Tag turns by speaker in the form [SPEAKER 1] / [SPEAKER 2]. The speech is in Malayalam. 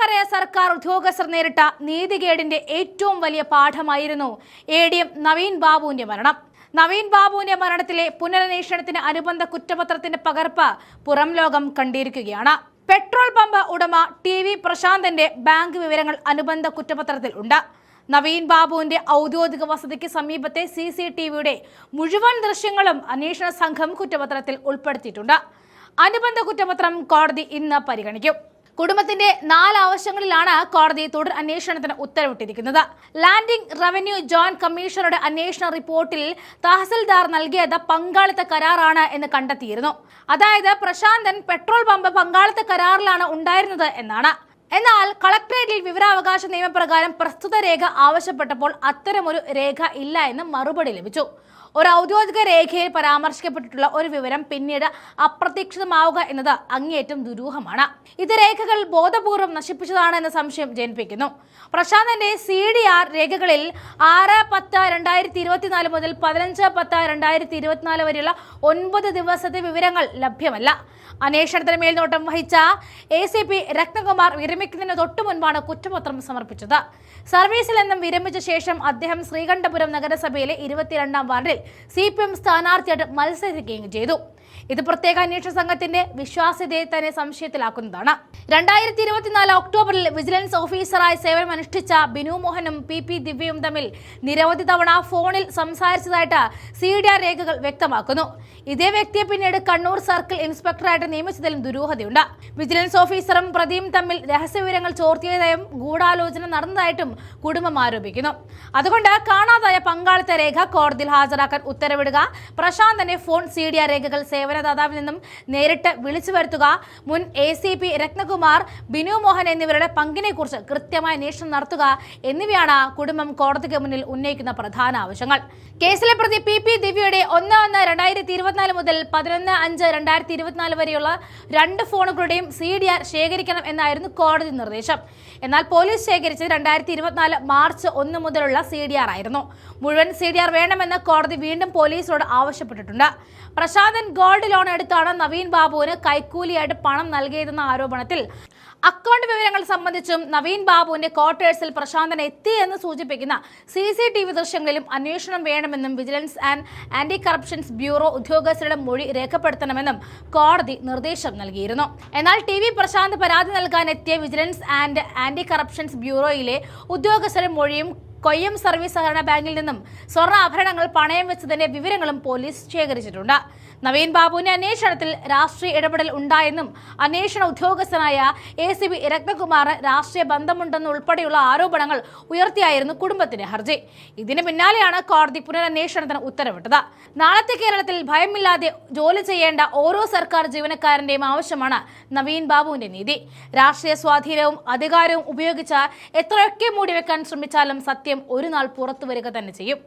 [SPEAKER 1] പരമ്പരാഗത സർക്കാർ ഉദ്യോഗസ്ഥർ നേരിട്ട നീതികേടിന്റെ ഏറ്റവും വലിയ പാഠമായിരുന്നു ADM നവീൻ ബാബുവിന്റെ മരണം. നവീൻ ബാബുവിന്റെ മരണത്തിലെ പുനരന്വേഷണത്തിന് അനുബന്ധ കുറ്റപത്രത്തിന്റെ പകർപ്പ് പുറം ലോകം കണ്ടിരിക്കുകയാണ്. പെട്രോൾ പമ്പ് ഉടമ TV പ്രശാന്തന്റെ ബാങ്ക് വിവരങ്ങൾ അനുബന്ധ കുറ്റപത്രത്തിൽ ഉണ്ട്. നവീൻ ബാബുവിന്റെ ഔദ്യോഗിക വസതിക്ക് സമീപത്തെ CCTVയുടെ മുഴുവൻ ദൃശ്യങ്ങളും അന്വേഷണ സംഘം കുറ്റപത്രത്തിൽ ഉൾപ്പെടുത്തിയിട്ടുണ്ട്. അനുബന്ധ കുറ്റപത്രം കോടതി ഇന്ന് പരിഗണിക്കും. കുടുംബത്തിന്റെ 4 ആവശ്യങ്ങളിലാണ് കോടതി തുടർ അന്വേഷണത്തിന് ഉത്തരവിട്ടിരിക്കുന്നത്. ലാൻഡിംഗ് റവന്യൂ ജോയിന്റ് കമ്മീഷണറുടെ അന്വേഷണ റിപ്പോർട്ടിൽ തഹസിൽദാർ നൽകിയത് പങ്കാളിത്ത കരാറാണ് എന്ന് കണ്ടെത്തിയിരുന്നു. അതായത് പ്രശാന്തൻ പെട്രോൾ പമ്പ് പങ്കാളിത്ത കരാറിലാണ് ഉണ്ടായിരുന്നത് എന്നാണ്. എന്നാൽ കളക്ടറേറ്റിൽ വിവരാവകാശ നിയമപ്രകാരം പ്രസ്തുത രേഖ ആവശ്യപ്പെട്ടപ്പോൾ അത്തരമൊരു രേഖ ഇല്ല എന്ന് മറുപടി ലഭിച്ചു. ഒരു ഔദ്യോഗിക രേഖയിൽ പരാമർശിക്കപ്പെട്ടിട്ടുള്ള ഒരു വിവരം പിന്നീട് അപ്രത്യക്ഷിതമാവുക എന്നത് അങ്ങേയറ്റം ദുരൂഹമാണ്. ഇത് രേഖകൾ ബോധപൂർവം നശിപ്പിച്ചതാണ് എന്ന സംശയം ജനിപ്പിക്കുന്നു. പ്രശാന്തന്റെ CDR രേഖകളിൽ 6/10/2024 മുതൽ 15/10/2024 വരെയുള്ള 9 ദിവസത്തെ വിവരങ്ങൾ ലഭ്യമല്ല. അന്വേഷണത്തിന് മേൽനോട്ടം വഹിച്ച ACP രത്നകുമാർ വിരമിക്കുന്നതിന് തൊട്ടു മുൻപാണ് കുറ്റപത്രം സമർപ്പിച്ചത്. സർവീസിൽ നിന്നും വിരമിച്ച ശേഷം അദ്ദേഹം ശ്രീകണ്ഠപുരം നഗരസഭയിലെ 22-ാം വാർഡിൽ CPM സ്ഥാനാർത്ഥിയായിട്ട് മത്സരിക്കുകയും ചെയ്തു. ഇത് പ്രത്യേക അന്വേഷണ സംഘത്തിന്റെ വിശ്വാസ്യതയെ തന്നെ സംശയത്തിലാക്കുന്നതാണ്. 2024 ഒക്ടോബറിൽ വിജിലൻസ് ഓഫീസറായി സേവനമനുഷ്ഠിച്ച ബിനു മോഹനും PP ദിവ്യയും തമ്മിൽ നിരവധി തവണ ഫോണിൽ സംസാരിച്ചതായിട്ട് CDR രേഖകൾ വ്യക്തമാക്കുന്നു. ഇതേ വ്യക്തിയെ പിന്നീട് കണ്ണൂർ സർക്കിൾ ഇൻസ്പെക്ടറായിട്ട് നിയമിച്ചതിലും ദുരൂഹതയുണ്ട്. വിജിലൻസ് ഓഫീസറും പ്രതിയും തമ്മിൽ രഹസ്യവിവരങ്ങൾ ചോർത്തിയതായും ഗൂഢാലോചന നടന്നതായിട്ടും കുടുംബം ആരോപിക്കുന്നു. അതുകൊണ്ട് കാണാതായ പങ്കാളിത്ത രേഖ കോടതിയിൽ ഹാജരാക്കാൻ ഉത്തരവിടുക, പ്രശാന്തന്റെ ഫോൺ CDR രേഖകൾ സേവനദാതാവിൽ നിന്നും നേരിട്ട് വിളിച്ചു വരുത്തുക, മുൻ ACP രത്നകുമാർ, ബിനു മോഹൻ എന്നിവരുടെ പങ്കിനെക്കുറിച്ച് കൃത്യമായ അന്വേഷണം നടത്തുക എന്നിവയാണ് കുടുംബം കോടതിക്ക് മുന്നിൽ ഉന്നയിക്കുന്ന പ്രധാന ആവശ്യങ്ങൾ. കേസിലെ പ്രതി PP ദിവ്യയുടെ 1/1/2024 മുതൽ 11/5/2024 വരെയുള്ള 2 ഫോണുകളുടെയും CDR ശേഖരിക്കണം എന്നായിരുന്നു കോടതി നിർദ്ദേശം. എന്നാൽ പോലീസ് ശേഖരിച്ചത് 2024 മാർച്ച് 1 മുതലുള്ള CDR ആയിരുന്നു. മുഴുവൻ CDR വേണമെന്ന് കോടതി വീണ്ടും പോലീസിനോട് ആവശ്യപ്പെട്ടിട്ടുണ്ട്. പ്രശാന്തൻ ഗോൾഡ് ലോൺ എടുത്താണ് നവീൻ ബാബുവിന് കൈക്കൂലിയായിട്ട് പണം നൽകിയതെന്ന ആരോപണത്തിൽ അക്കൗണ്ട് വിവരങ്ങൾ സംബന്ധിച്ചും നവീൻ ബാബുവിന്റെ ക്വാർട്ടേഴ്സിൽ പ്രശാന്തൻ എത്തിയെന്ന് സൂചിപ്പിക്കുന്ന CCTV ദൃശ്യങ്ങളിലും അന്വേഷണം വേണമെന്നും vigilance and anti corruptions bureau ഉദ്യോഗസ്ഥരുടെ മൊഴി രേഖപ്പെടുത്തണമെന്നും കോടതി നിർദ്ദേശം നൽകിയിരുന്നു. എന്നാൽ TV പ്രശാന്ത് പരാതി നൽകാൻ എത്തിയ വിജിലൻസ് ആൻഡ് ആന്റി കറപ്ഷൻസ് ബ്യൂറോയിലെ ഉദ്യോഗസ്ഥരുടെ മൊഴിയും കൊയ്യം സർവീസ് സഹകരണ ബാങ്കിൽ നിന്നും സ്വർണ്ണാഭരണങ്ങൾ പണയം വെച്ചതിന്റെ വിവരങ്ങളും പോലീസ് ശേഖരിച്ചിട്ടുണ്ട്. നവീൻ ബാബുവിന്റെ അന്വേഷണത്തിൽ രാഷ്ട്രീയ ഇടപെടൽ ഉണ്ടായെന്നും അന്വേഷണ ഉദ്യോഗസ്ഥനായ ACP രത്നകുമാറിന് രാഷ്ട്രീയ ബന്ധമുണ്ടെന്നും ഉൾപ്പെടെയുള്ള ആരോപണങ്ങൾ ഉയർത്തിയായിരുന്നു കുടുംബത്തിന്റെ ഹർജി. ഇതിന് പിന്നാലെയാണ് കോടതി പുനരന്വേഷണത്തിന് ഉത്തരവിട്ടത്. നാളത്തെ കേരളത്തിൽ ഭയമില്ലാതെ ജോലി ചെയ്യേണ്ട ഓരോ സർക്കാർ ജീവനക്കാരന്റെയും ആവശ്യമാണ് നവീൻ ബാബുവിന്റെ നീതി. രാഷ്ട്രീയ സ്വാധീനവും അധികാരവും ഉപയോഗിച്ച് എത്രയൊക്കെ മൂടിവെക്കാൻ ശ്രമിച്ചാലും സത്യം ഒരു നാൾ പുറത്തു വരിക തന്നെ ചെയ്യും.